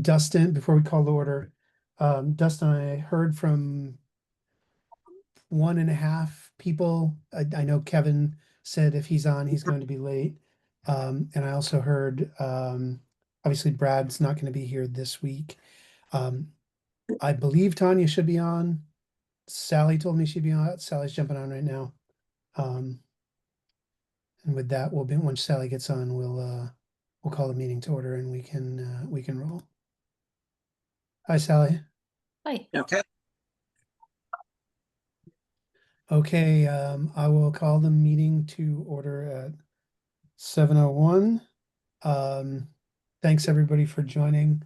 Dustin, before we call the order, Dustin, I heard from one and a half people. I know Kevin said if he's on, he's going to be late. And I also heard, obviously Brad's not going to be here this week. Um, I believe Tanya should be on. Sally told me she'd be on. Sally's jumping on right now. Um, and with that, once Sally gets on, we'll call the meeting to order and we can roll. Hi, Sally. Hi. Okay. Okay, I will call the meeting to order at 7:01. Thanks everybody for joining.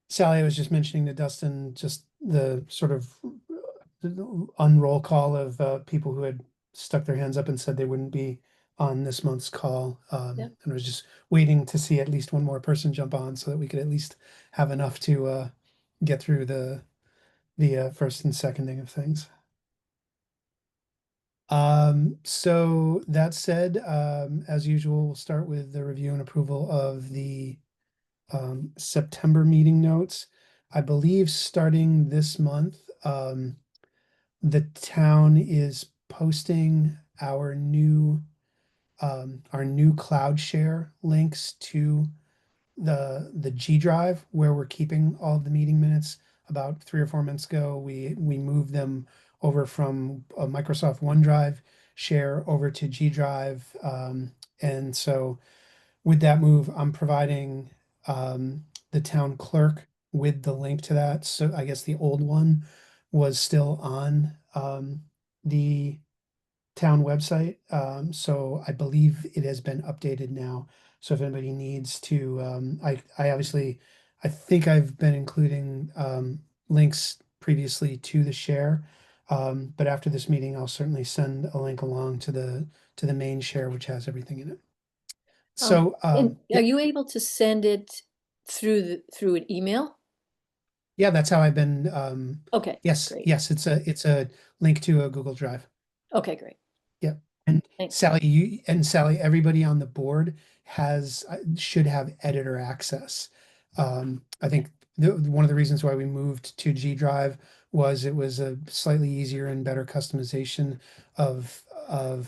Sally, I was just mentioning to Dustin just the sort of unroll call of people who had stuck their hands up and said they wouldn't be on this month's call. Yep. And I was just waiting to see at least one more person jump on so that we could at least have enough to get through the first and seconding of things. So that said, as usual, we'll start with the review and approval of the September meeting notes. I believe starting this month, the town is posting our new cloud share links to the G Drive where we're keeping all of the meeting minutes. About 3 or 4 months ago, we moved them over from a Microsoft OneDrive share over to G Drive. And so with that move, I'm providing the town clerk with the link to that. So I guess the old one was still on the town website. So I believe it has been updated now. So if anybody needs to, I obviously, I think I've been including links previously to the share. But after this meeting, I'll certainly send a link along to the main share, which has everything in it. So And yeah, are you able to send it through an email? yeah, that's how I've been. Okay, Yes, great. yes, it's a link to a Google Drive. Okay, great. Yeah. And Thanks. Sally, everybody on the board should have editor access. I think one of the reasons why we moved to G Drive was it was a slightly easier and better customization of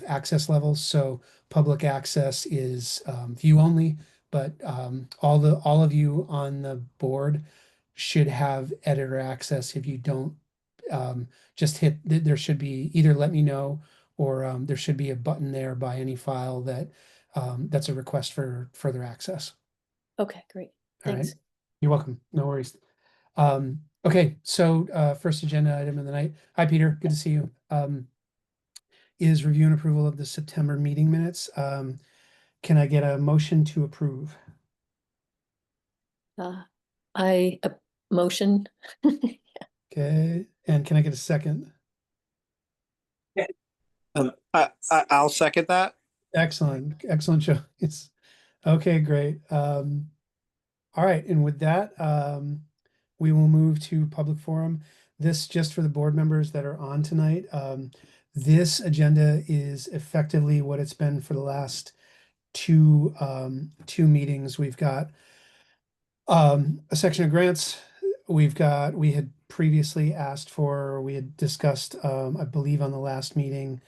access levels. So public access is view only, but all of you on the board should have editor access. If you don't, just hit there should be either let me know or there should be a button there by any file that's a request for further access. Okay, great. All right. Thanks. You're welcome. No worries. Okay, so first agenda item of the night. Hi, Peter. Good to see you. Is review and approval of the September meeting minutes. Can I get a motion to approve? I motion. Okay, and can I get a second? I'll second that. Excellent, excellent show. It's okay, great. All right, and with that, we will move to public forum. This just for the board members that are on tonight. This agenda is effectively what it's been for the last two meetings. We've got a section of grants. We had previously asked for, we had discussed, I believe on the last meeting,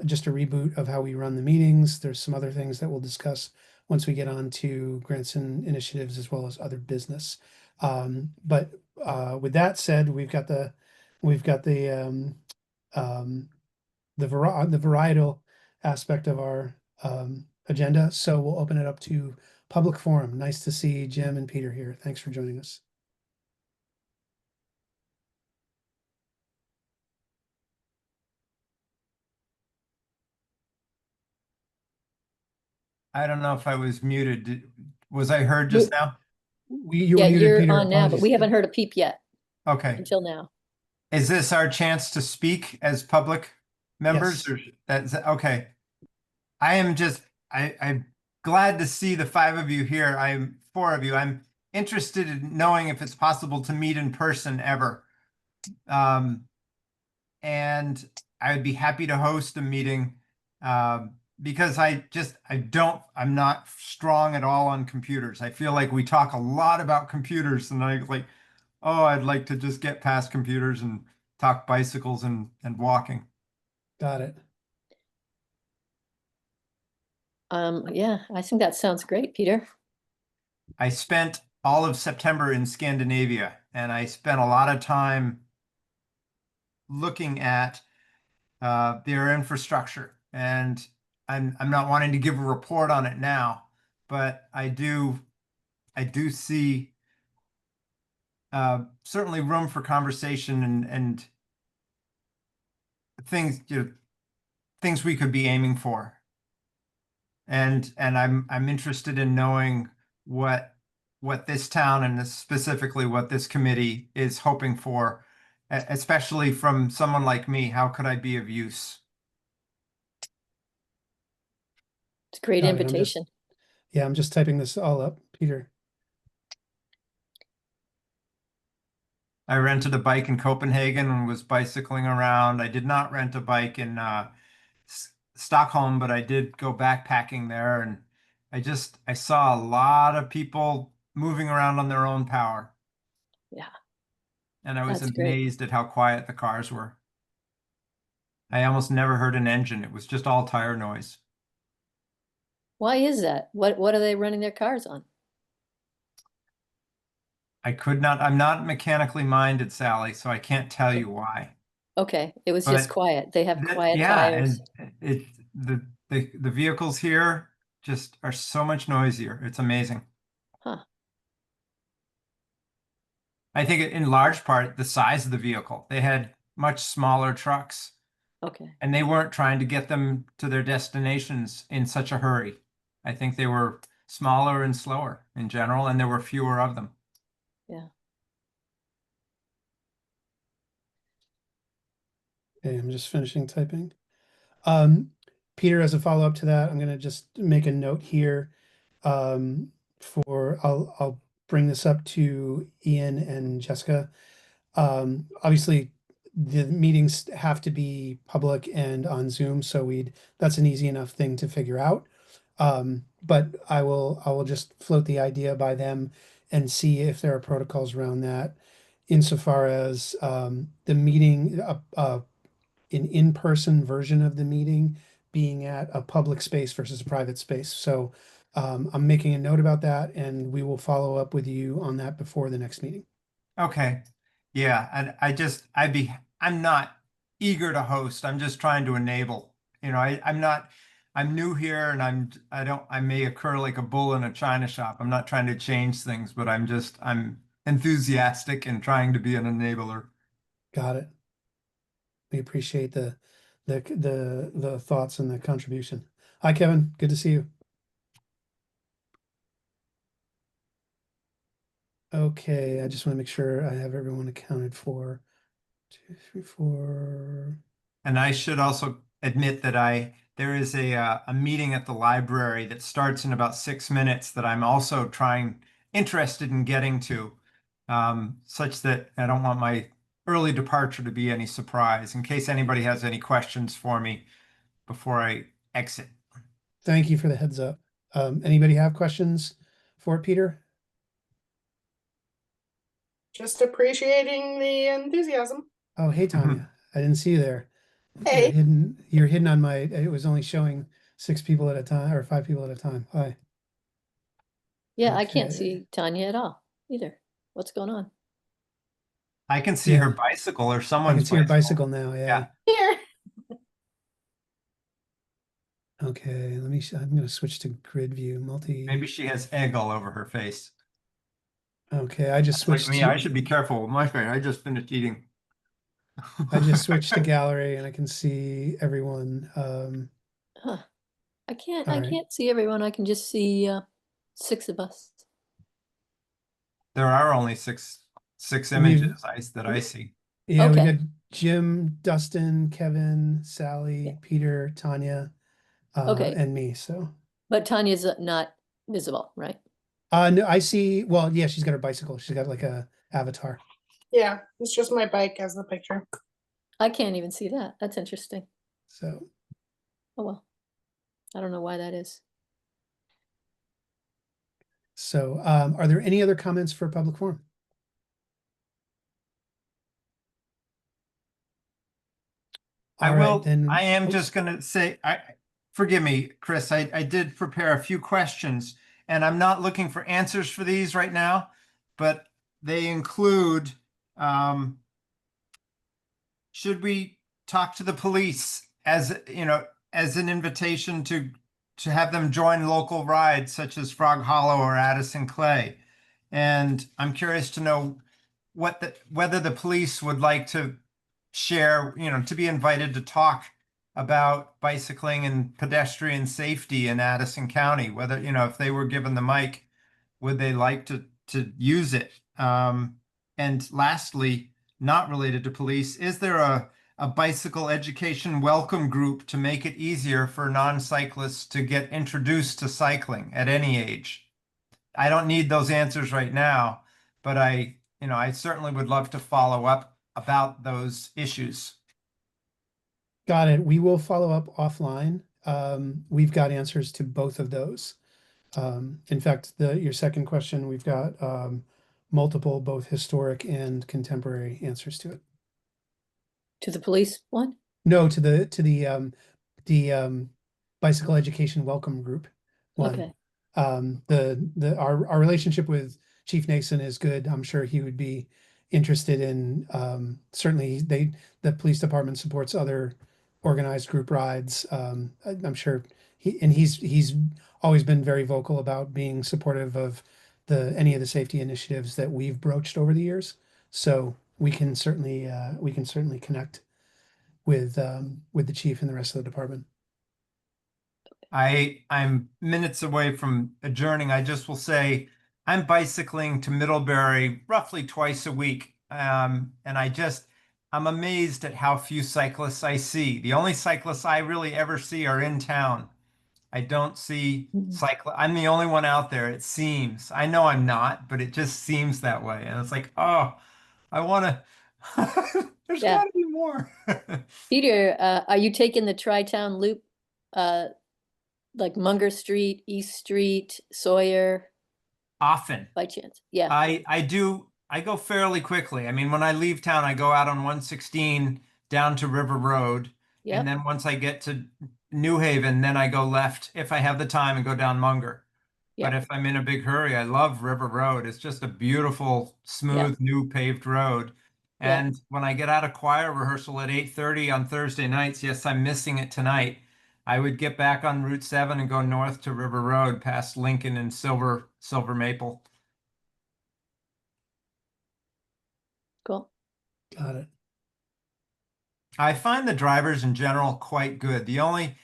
just a reboot of how we run the meetings. There's some other things that we'll discuss once we get on to grants and initiatives as well as other business. But with that said, we've got the varietal aspect of our agenda. So we'll open it up to public forum. Nice to see Jim and Peter here. Thanks for joining us. I don't know if I was muted. Was I heard just now? You were Yeah, muted, you're Peter. on now, but we Apologies. haven't heard a peep yet Okay. until now. Is this our chance to speak as public members? Yes. Or that's okay. I'm glad to see the 5 of you here. I'm 4 of you. I'm interested in knowing if it's possible to meet in person ever. And I would be happy to host a meeting because I'm not strong at all on computers. I feel like we talk a lot about computers and I like, oh, I'd like to just get past computers and talk bicycles and walking. Got it. Yeah, I think that sounds great, Peter. I spent all of September in Scandinavia and I spent a lot of time looking at their infrastructure. And I'm not wanting to give a report on it now, but I do see certainly room for conversation and things, things we could be aiming for. And I'm interested in knowing what this town and specifically what this committee is hoping for, especially from someone like me. How could I be of use? It's a great Got it. invitation. I'm just typing this all up, Peter. I rented a bike in Copenhagen and was bicycling around. I did not rent a bike in Stockholm, but I did go backpacking there, and I saw a lot of people moving around on their own power, Yeah, and I was that's great. amazed at how quiet the cars were. I almost never heard an engine. It was just all tire noise. Why is that? What are they running their cars on? I'm not mechanically minded, Sally, so I can't tell you why. Okay, it was just But quiet. They have quiet yeah, tires. and it the vehicles here just are so much noisier. It's amazing. Huh, I think in large part the size of the vehicle. They had much smaller trucks okay. and they weren't trying to get them to their destinations in such a hurry. I think they were smaller and slower in general, and there were fewer of them. Yeah. Okay, I'm just finishing typing. Peter, as a follow-up to that, I'm gonna just make a note here. I'll bring this up to Ian and Jessica. Obviously the meetings have to be public and on Zoom, so that's an easy enough thing to figure out. But I will just float the idea by them and see if there are protocols around that insofar as the meeting, an in-person version of the meeting being at a public space versus a private space. So I'm making a note about that and we will follow up with you on that before the next meeting. Okay. Yeah, and I'm not eager to host. I'm just trying to enable. I'm new here and I may occur like a bull in a china shop. I'm not trying to change things, but I'm enthusiastic and trying to be an enabler. Got it. We appreciate the thoughts and the contribution. Hi, Kevin. Good to see you. Okay, I just want to make sure I have everyone accounted for. 2, 3, 4. And I should also admit that there is a meeting at the library that starts in about 6 minutes that I'm also interested in getting to, such that I don't want my early departure to be any surprise, in case anybody has any questions for me before I exit. Thank you for the heads up. Anybody have questions for Peter? Just appreciating the enthusiasm. Oh, hey, Tanya. I didn't see you there. Hey. You're hidden on my, it was only showing 6 people at a time or 5 people at a time. Hi. Yeah, I can't Okay. see Tanya at all either. What's going on? I can see Yeah. her bicycle or I someone's can see your bicycle now. Yeah. Here. Okay. I'm going to switch to grid view multi. Maybe she has egg all over her face. Okay. I just It's like switched me, to, I should be careful with my face. I just finished eating. I just switched to gallery and I can see everyone. Huh. I All right. can't see everyone. I can just see 6 of us. There are only six images that I see. Yeah, we Okay. got Jim, Dustin, Kevin, Sally, Peter, Tanya, Okay. and me. So, But Tanya's not visible, right? no, I see. Well, yeah, she's got her bicycle. She's got like a avatar. Yeah, it's just my bike as the picture. I can't even see that. That's interesting. So, Oh well. I don't know why that is. So, are there any other comments for public forum? I All right, will, then. I am Oh, just gonna say, forgive me, Chris, I did prepare a few questions and I'm not looking for answers for these right now, but they include, should we talk to the police as, as an invitation to have them join local rides such as Frog Hollow or Addison Clay? And I'm curious to know whether the police would like to share, to be invited to talk about bicycling and pedestrian safety in Addison County, whether, if they were given the mic, would they like to use it? And lastly, not related to police, is there a bicycle education welcome group to make it easier for non-cyclists to get introduced to cycling at any age? I don't need those answers right now, but I certainly would love to follow up about those issues. got it. We will follow up offline. We've got answers to both of those. In fact, your second question, we've got multiple, both historic and contemporary answers to it. To the police one? No, to the bicycle education welcome group one. Okay. Our relationship with Chief Nason is good. I'm sure he would be interested in, certainly the police department supports other organized group rides. I'm sure he's always been very vocal about being supportive of any of the safety initiatives that we've broached over the years. So we can certainly connect with the chief and the rest of the department. I'm minutes away from adjourning. I just will say I'm bicycling to Middlebury roughly twice a week. And I'm amazed at how few cyclists I see. The only cyclists I really ever see are in town. I don't see I'm the only one out there, it seems. I know I'm not, but it just seems that way. And it's like, oh, I want to, there's Yeah. got to be more. Peter, are you taking the Tri-Town Loop, like Munger Street, East Street, Sawyer, Often. by chance? Yeah. I go fairly quickly. I mean, when I leave town, I go out on 116 down to River Road. Yep. And then once I get to New Haven, then I go left if I have the time and go down Munger. But Yep. if I'm in a big hurry, I love River Road. It's just a beautiful, smooth, new paved road. Yeah. And when I get out of choir rehearsal at 8:30 on Thursday nights, yes, I'm missing it tonight. I would get back on Route 7 and go north to River Road past Lincoln and Silver Maple. Cool. Got it. I find the drivers in general quite good. The only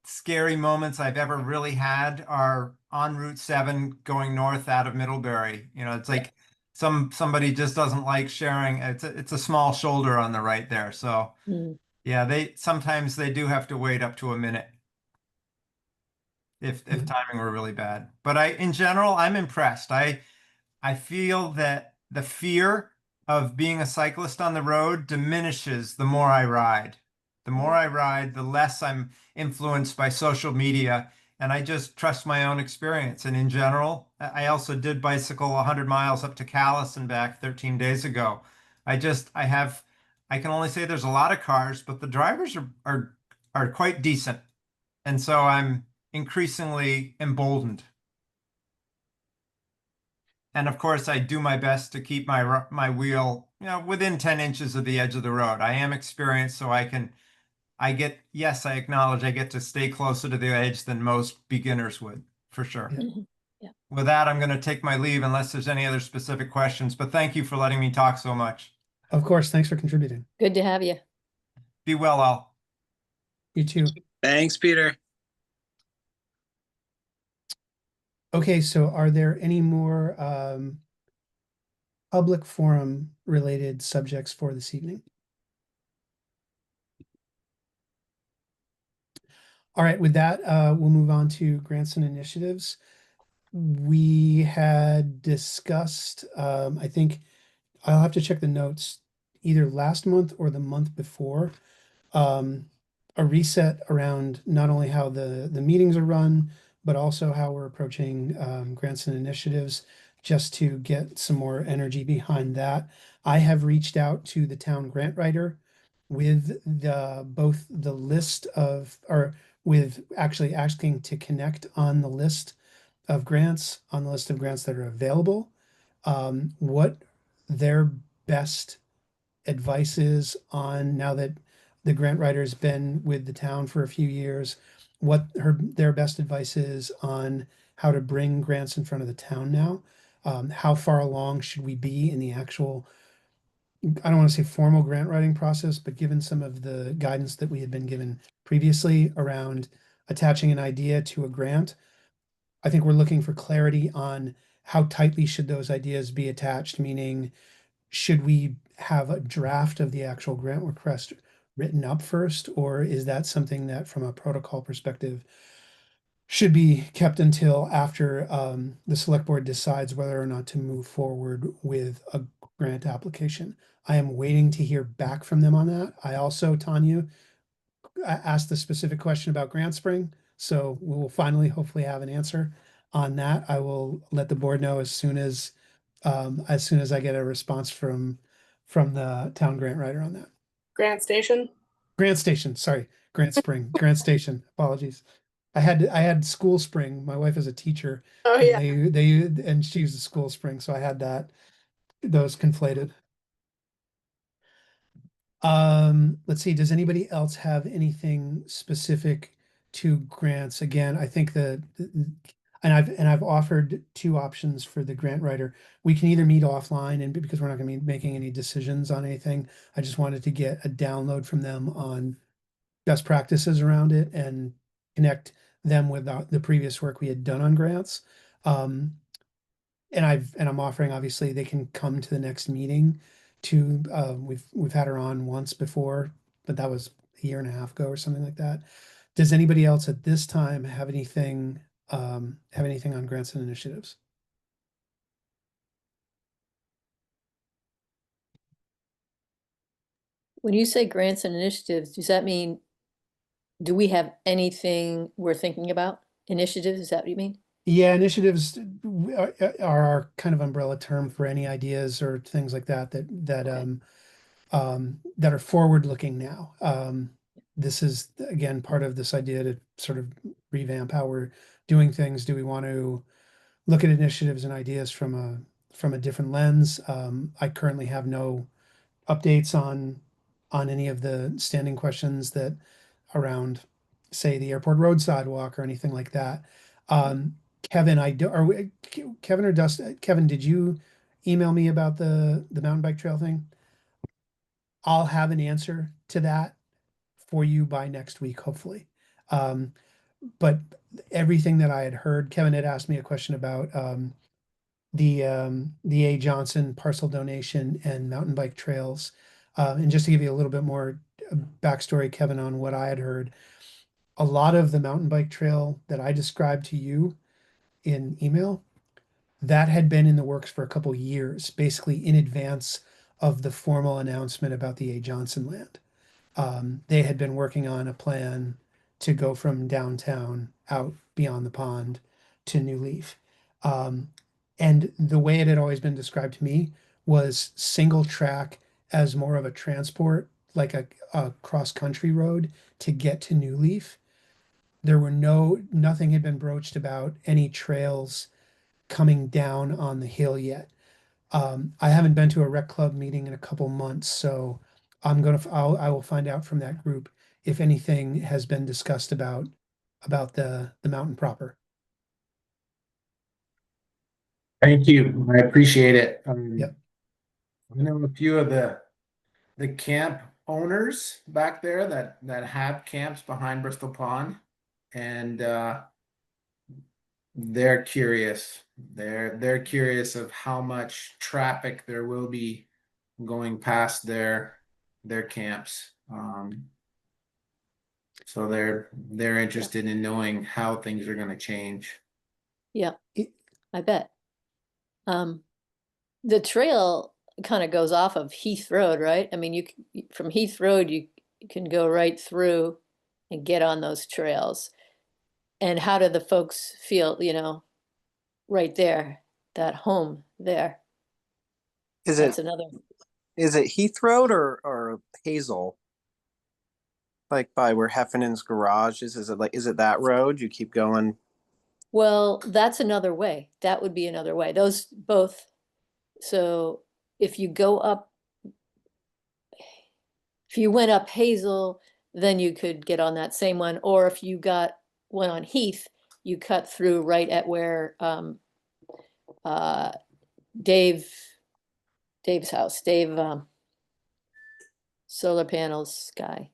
scary moments I've ever really had are on Route 7 going north out of Middlebury. It's like somebody just doesn't like sharing. It's a small shoulder on the right there. So Mm. yeah, sometimes they do have to wait up to a minute if timing were really bad. But in general, I'm impressed. I feel that the fear of being a cyclist on the road diminishes the more I ride. The more I ride, the less I'm influenced by social media, and I just trust my own experience. And in general, I also did bicycle 100 miles up to Calais and back 13 days ago. I can only say there's a lot of cars, but the drivers are quite decent. And so I'm increasingly emboldened. And of course, I do my best to keep my wheel, within 10 inches of the edge of the road. I am experienced, so I acknowledge I get to stay closer to the edge than most beginners would, for sure. Yeah. Mhm. Yeah. With that, I'm going to take my leave unless there's any other specific questions, but thank you for letting me talk so much. Of course. Thanks for contributing. Good to have you. Be well, all. You too. Thanks, Peter. Okay, so are there any more public forum related subjects for this evening? All right, with that, we'll move on to grants and initiatives. We had discussed, I think I'll have to check the notes either last month or the month before, a reset around not only how the meetings are run, but also how we're approaching grants and initiatives, just to get some more energy behind that. I have reached out to the town grant writer with both the list of, or with actually asking to connect on the list of grants, on the list of grants that are available, what their best advice is on, now that the grant writer's been with the town for a few years, what their best advice is on how to bring grants in front of the town now. How far along should we be in the actual, I don't want to say formal grant writing process, but given some of the guidance that we had been given previously around attaching an idea to a grant, I think we're looking for clarity on how tightly should those ideas be attached, meaning should we have a draft of the actual grant request written up first, or is that something that from a protocol perspective should be kept until after the select board decides whether or not to move forward with a grant application? I am waiting to hear back from them on that. I also, Tanya, asked the specific question about Grant Spring, so we will finally hopefully have an answer on that. I will let the board know as soon as I get a response from the town grant writer on that. Grant Station. Grant Station, sorry, Grant Spring, Grant Station, apologies. I had School Spring. My wife is a teacher, Oh and yeah. and she uses School Spring, so I had those conflated. Let's see, does anybody else have anything specific to grants? Again, I think and I've offered two options for the grant writer. We can either meet offline, and because we're not gonna be making any decisions on anything, I just wanted to get a download from them on best practices around it and connect them with the previous work we had done on grants. Um, and I'm offering, obviously, they can come to the next meeting to, we've had her on once before, but that was a year and a half ago or something like that. Does anybody else at this time have anything on grants and initiatives? When you say grants and initiatives, does that mean, do we have anything we're thinking about? Initiatives, is that what you mean? Yeah, initiatives are our kind of umbrella term for any ideas or things like that that are forward looking now. This is again part of this idea to sort of revamp how we're doing things. Do we want to look at initiatives and ideas from a different lens? I currently have no updates on any of the standing questions that around, say, the airport road sidewalk or anything like that. Kevin, Kevin or Dustin? Kevin, did you email me about the mountain bike trail thing? I'll have an answer to that for you by next week, hopefully. Um, but everything that I had heard, Kevin had asked me a question about the A. Johnson parcel donation and mountain bike trails. And just to give you a little bit more backstory, Kevin, on what I had heard, a lot of the mountain bike trail that I described to you in email, that had been in the works for a couple years, basically in advance of the formal announcement about the A. Johnson land. They had been working on a plan to go from downtown out beyond the pond to New Leaf. Um, and the way it had always been described to me was single track as more of a transport, like a cross-country road to get to New Leaf. There were nothing had been broached about any trails coming down on the hill yet. I haven't been to a rec club meeting in a couple months, so I will find out from that group if anything has been discussed about the mountain proper. Thank you. I appreciate it. Yep. I know a few of the camp owners back there that have camps behind Bristol Pond, and they're curious. They're curious of how much traffic there will be going past their camps. So they're interested in knowing how things are going to change. Yeah, It- I bet. The trail kind of goes off of Heath Road, right? I mean, from Heath Road, you can go right through and get on those trails. And how do the folks feel, right there, that home there? Is That's it another, Heath Road or Hazel? Like by where Heffernan's garage is? Is it that road? You keep going. well, that's another way. That would be another way. Those both. So if you go up, if you went up Hazel, then you could get on that same one. Or if you went on Heath, you cut through right at where uh, Dave's house, solar panels guy,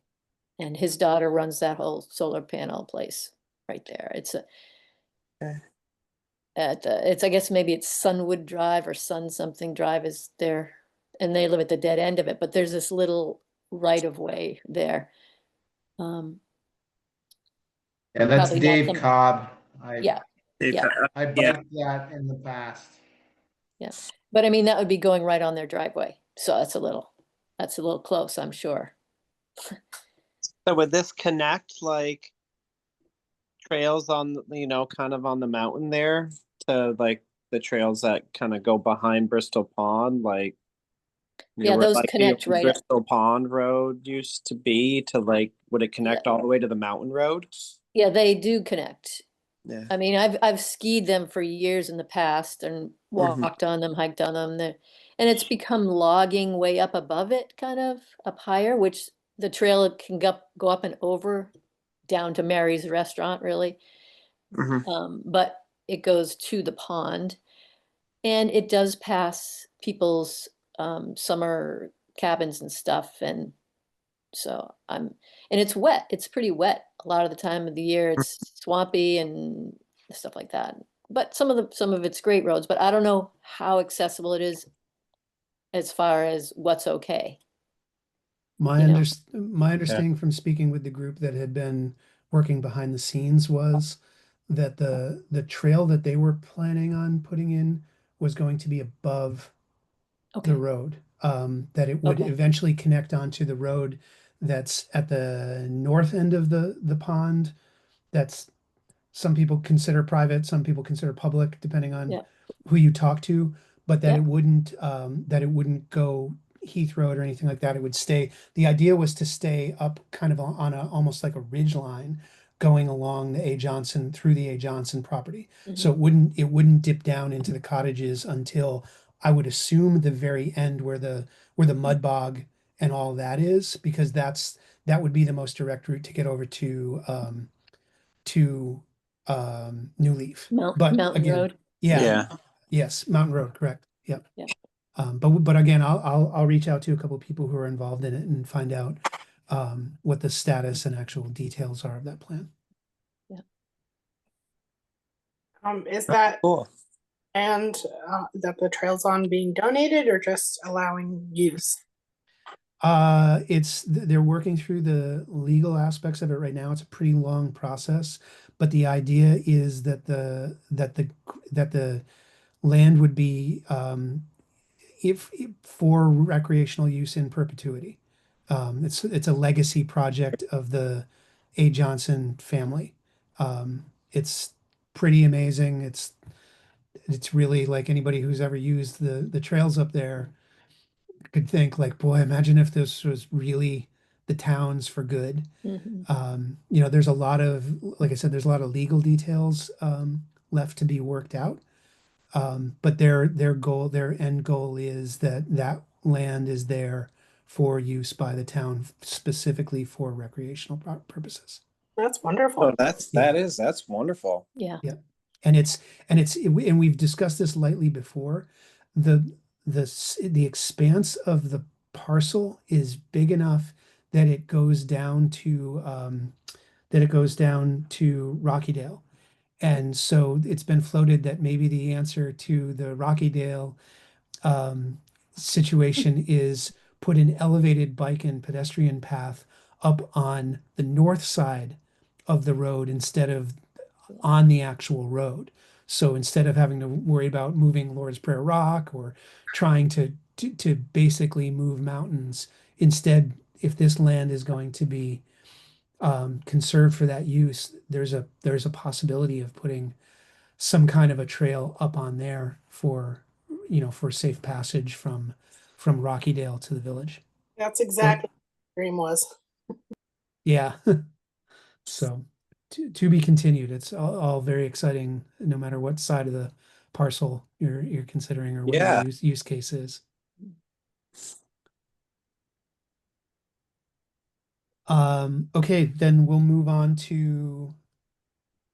and his daughter runs that whole solar panel place right there. Okay. I guess maybe it's Sunwood Drive or Sun something Drive is there, and they live at the dead end of it, but there's this little right of way there. Yeah, that's Probably not Dave some- Cobb. Yeah, yeah, I Yeah. biked that in the past. yeah. But I mean, that would be going right on their driveway. So that's a little close, I'm sure. So would this connect like trails kind of on the mountain there to like the trails that kind of go behind Bristol Pond, like Yeah, where those like the connect old right. Bristol Pond Road used to be to like, would it connect all the way to the mountain road? Yeah, they do connect. Yeah. I mean, I've skied them for years in the past and walked on them, hiked on them. And it's become logging way up above it, kind of up higher, which the trail can go up and over down to Mary's restaurant, really. Mhm. But it goes to the pond, and it does pass people's summer cabins and stuff. And so and it's wet. It's pretty wet a lot of the time of the year. It's swampy and stuff like that. But some of it's great roads, but I don't know how accessible it is as far as what's okay. My You know? my understanding from speaking with the group that had been working behind the scenes was that the trail that they were planning on putting in was going to be above Okay. the road. That it would Okay. eventually connect onto the road that's at the north end of the pond. That's some people consider private, some people consider public, depending on Yeah. who you talk to, but that Yeah. that it wouldn't go Heath Road or anything like that. It would stay. The idea was to stay up kind of on a almost like a ridge line going along the A. Johnson through the A. Johnson property. So it wouldn't dip down into the cottages until I would assume the very end where the mud bog and all that is, because that would be the most direct route to get over to New Leaf. But Mountain again, Road. yeah, Yeah. yes, Mountain Road, correct. Yep. Yeah. But again, I'll reach out to a couple of people who are involved in it and find out what the status and actual details are of that plan. Is that Cool. and that the trail's on being donated or just allowing use? They're working through the legal aspects of it right now. It's a pretty long process, but the idea is that the land would be if for recreational use in perpetuity. It's a legacy project of the A. Johnson family. It's pretty amazing. It's really like anybody who's ever used the trails up there could think like, boy, imagine if this was really the town's for good. Mhm. There's a lot of, like I said, there's a lot of legal details left to be worked out. But their end goal is that land is there for use by the town specifically for recreational purposes. That's wonderful. Oh, Yeah. that's wonderful. Yeah. Yeah. And we've discussed this lightly before. The expanse of the parcel is big enough that it goes down to Rockydale. And so it's been floated that maybe the answer to the Rockydale situation is put an elevated bike and pedestrian path up on the north side of the road instead of on the actual road. So instead of having to worry about moving Lord's Prayer Rock or trying to basically move mountains, instead, if this land is going to be conserved for that use, there's a possibility of putting some kind of a trail up on there for, for safe passage from Rockydale to the village. That's Or, exactly what the dream was. yeah. So to be continued. It's all very exciting, no matter what side of the parcel you're considering or what your Yeah. use case is. Okay, then we'll move on to,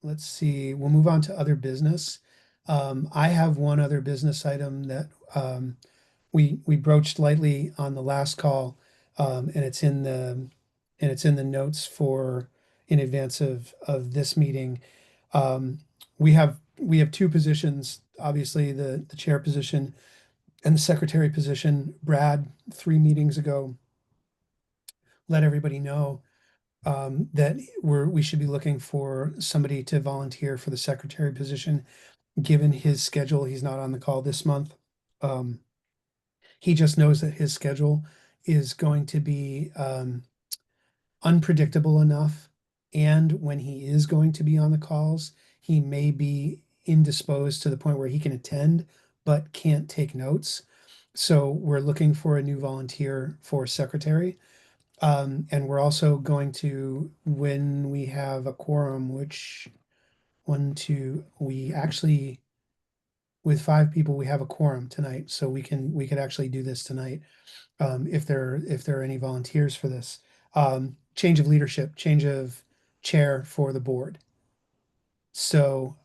let's see, we'll move on to other business. I have one other business item that we broached lightly on the last call, and it's in the notes for in advance of this meeting. Um, we have two positions, obviously the chair position and the secretary position. Brad, 3 meetings ago, let everybody know that we should be looking for somebody to volunteer for the secretary position. Given his schedule, he's not on the call this month. He just knows that his schedule is going to be unpredictable enough. And when he is going to be on the calls, he may be indisposed to the point where he can attend but can't take notes. So we're looking for a new volunteer for secretary. And we're also going to, when we have a quorum, which we actually, with 5 people, we have a quorum tonight, so we could actually do this tonight. If there are any volunteers for this. Change of leadership, change of chair for the board. So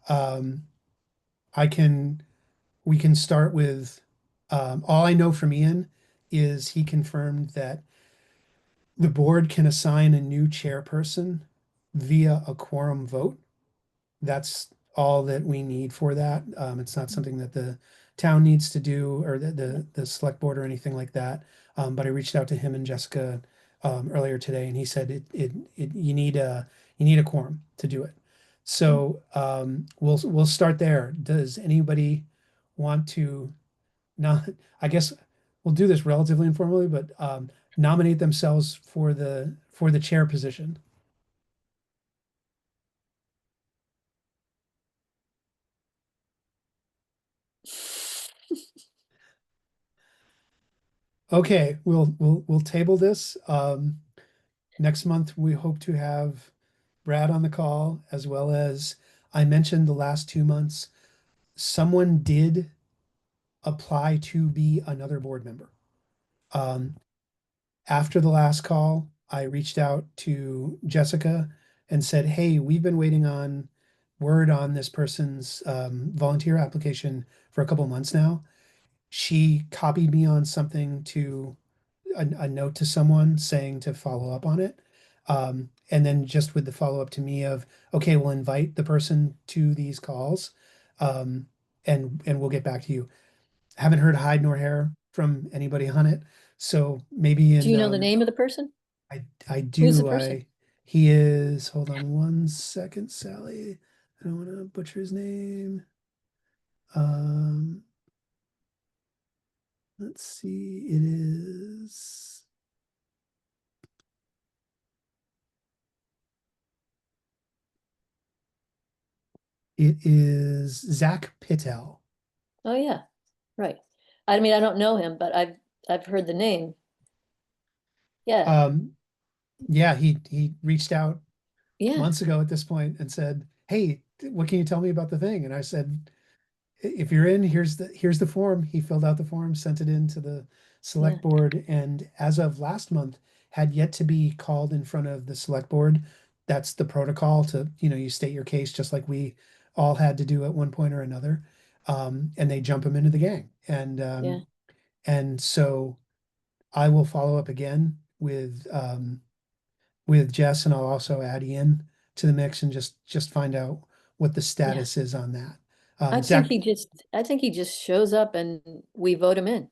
we can start with, all I know from Ian is he confirmed that the board can assign a new chairperson via a quorum vote. That's all that we need for that. It's not something that the town needs to do, or the select board or anything like that. But I reached out to him and Jessica earlier today, and he said you need a quorum to do it. So we'll start there. Does anybody want to not? I guess we'll do this relatively informally, but nominate themselves for the chair position. Okay, we'll table this. Next month, we hope to have Brad on the call, as well as I mentioned the last 2 months, someone did apply to be another board member. After the last call, I reached out to Jessica and said, "Hey, we've been waiting on word on this person's volunteer application for a couple months now." She copied me on something to a note to someone saying to follow up on it. And then just with the follow up to me of, okay, we'll invite the person to these calls. And we'll get back to you. Haven't heard hide nor hair from anybody on it. So maybe Do you know the name of the person? I Who's the do. person? He is, hold on 1 second, Sally. I don't want to butcher his name. Let's see, it is Zach Pittel. Oh, yeah, right. I mean, I don't know him, but I've heard the name. Yeah, Yeah, he reached out yeah, months ago at this point and said, "Hey, what can you tell me about the thing?" And I said, "If you're in, here's the form." He filled out the form, sent it in to the yeah, select board, and as of last month, had yet to be called in front of the select board. That's the protocol to, you state your case just like we all had to do at one point or another. And they jump him into the gang. yeah. And so I will follow up again with Jess, and I'll also add Ian to the mix and just find out what the status is on that. Zach, I think he just shows up and we vote him in.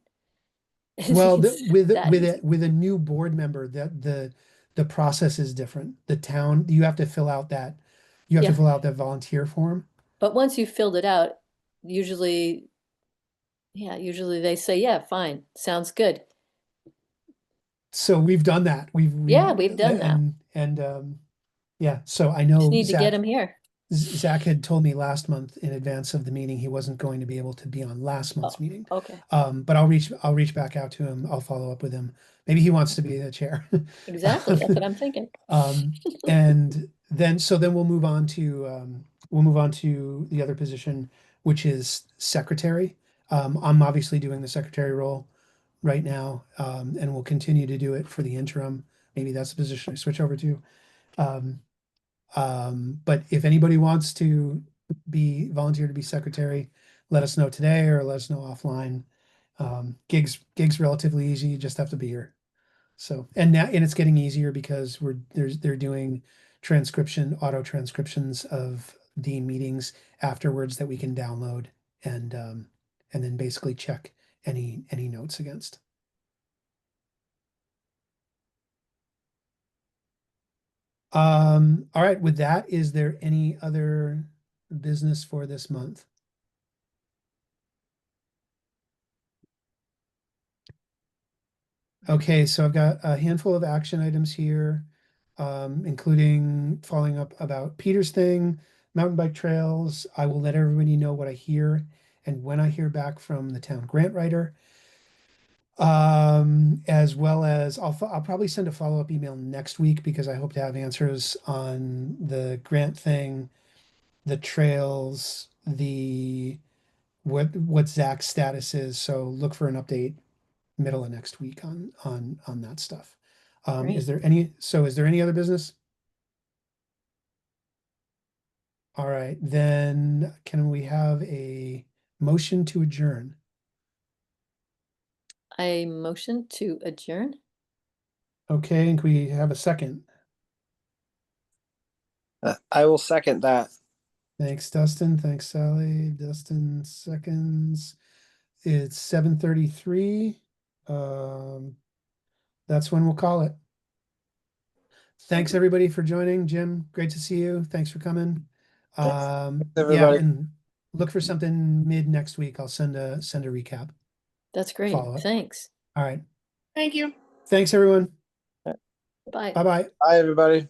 well, It's that easy. with a new board member, that the process is different. The town, you have to Yeah, fill out that volunteer form. but once you've filled it out, usually, yeah, usually they say, yeah, fine, sounds good. So we've done that. Yeah, we've done that. And Yeah, so I Just know need to get Zach, him here. Zach had told me last month in advance of the meeting, he wasn't going to be able to be on last month's Oh, meeting. okay, But I'll reach back out to him. I'll follow up with him. Maybe he wants to be the chair. exactly. That's what I'm thinking. And then, so then we'll move on to the other position, which is secretary. I'm obviously doing the secretary role right now, and we'll continue to do it for the interim. Maybe that's the position I switch over to. But if anybody wants to volunteer to be secretary, let us know today or let us know offline. Gigs relatively easy. You just have to be here. So, and it's getting easier because they're doing auto transcriptions of the meetings afterwards that we can download and then basically check any notes against. All right, with that, is there any other business for this month? Okay, so I've got a handful of action items here, including following up about Peter's thing, mountain bike trails. I will let everybody know what I hear and when I hear back from the town grant writer. As well as I'll probably send a follow-up email next week because I hope to have answers on the grant thing, the trails, what Zach's status is. So look for an update middle of next week on that stuff. Great. Is there any other business? All right, then can we have a motion to adjourn? I motion to adjourn. Okay, and can we have a second? I will second that. Thanks, Dustin. Thanks, Sally. Dustin seconds. It's 7:33. That's when we'll call it. Thanks everybody for joining. Jim, great to see you. Thanks for coming. Yeah, everybody. and look for something mid next week. I'll send a recap. That's great. Follow up. Thanks. All right. Thank you. Thanks everyone. Bye. Bye-bye. Bye, everybody.